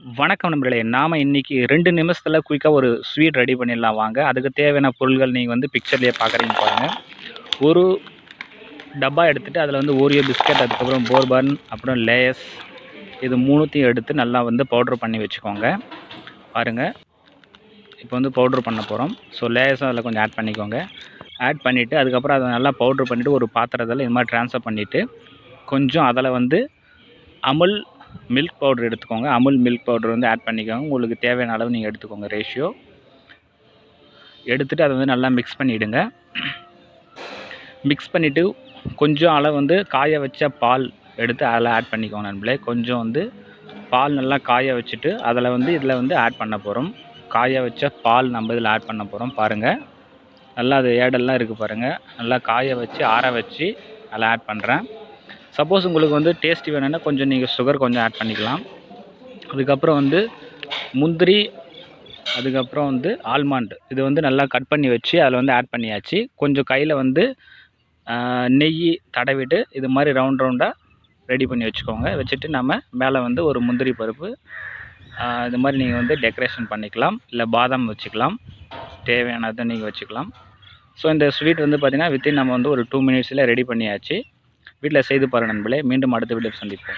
வணக்கம் நண்பர்களே. நாம் இன்றைக்கி 2 நிமிஷத்தில் குயிக்காக ஒரு ஸ்வீட் ரெடி பண்ணிடலாம் வாங்க. அதுக்கு தேவையான பொருட்கள் நீங்கள் வந்து பிக்சர்லேயே பார்க்குறீங்க பாருங்கள். ஒரு டப்பா எடுத்துகிட்டு அதில் வந்து ஓரியோ பிஸ்கட், அதுக்கப்புறம் போர் பன், அப்புறம் லேஸ், இது மூணுத்தையும் எடுத்து நல்லா வந்து பவுட்ரு பண்ணி வச்சுக்கோங்க. பாருங்கள், இப்போ வந்து பவுட்ரு பண்ண போகிறோம். ஸோ லேஸும் அதில் கொஞ்சம் ஆட் பண்ணிக்கோங்க. ஆட் பண்ணிவிட்டு அதுக்கப்புறம் அதை நல்லா பவுட்ரு பண்ணிவிட்டு ஒரு பாத்திரத்தில் இது மாதிரி ட்ரான்ஸ்ஃபர் பண்ணிவிட்டு கொஞ்சம் அதில் வந்து அமுல் மில்க் பவுடர் எடுத்துக்கோங்க. அமுல் மில்க் பவுடர் வந்து ஆட் பண்ணிக்கோங்க. உங்களுக்கு தேவையான அளவு நீங்கள் எடுத்துக்கோங்க. ரேஷியோ எடுத்துகிட்டு அதை வந்து நல்லா மிக்ஸ் பண்ணிவிடுங்க. மிக்ஸ் பண்ணிவிட்டு கொஞ்சம் அளவு வந்து காய வச்ச பால் எடுத்து அதில் ஆட் பண்ணிக்கோங்க நண்பர்களே. கொஞ்சம் வந்து பால் நல்லா காய வச்சுட்டு அதில் வந்து இதில் வந்து ஆட் பண்ண போகிறோம். காய வச்ச பால் நம்ம இதில் ஆட் பண்ண போகிறோம். பாருங்கள், நல்லா அது ஏடெல்லாம் இருக்குது பாருங்கள். நல்லா காய வச்சு ஆற வச்சு அதில் ஆட் பண்ணுறேன். சப்போஸ் உங்களுக்கு வந்து டேஸ்ட் வேணும்னா கொஞ்சம் நீங்கள் சுகர் கொஞ்சம் ஆட் பண்ணிக்கலாம். அதுக்கப்புறம் வந்து முந்திரி, அதுக்கப்புறம் வந்து ஆல்மண்ட், இது வந்து நல்லா கட் பண்ணி வச்சு அதில் வந்து ஆட் பண்ணியாச்சு. கொஞ்சம் கையில் வந்து நெய் தடவிட்டு இது மாதிரி ரவுண்டாக ரெடி பண்ணி வச்சுக்கோங்க. வச்சுட்டு நம்ம மேலே வந்து ஒரு முந்திரி பருப்பு இது மாதிரி நீங்கள் வந்து டெக்கரேஷன் பண்ணிக்கலாம். இல்லை பாதாம் வச்சுக்கலாம், தேவையானதை நீங்கள் வச்சுக்கலாம். ஸோ இந்த ஸ்வீட் வந்து பார்த்திங்கன்னா வித்தின் நம்ம வந்து ஒரு 2 மினிட்ஸில் ரெடி பண்ணியாச்சு. வீட்டில் செய்து பாருங்கள் நண்பர்களே. மீண்டும் அடுத்த வீடியோ சந்திப்போம்.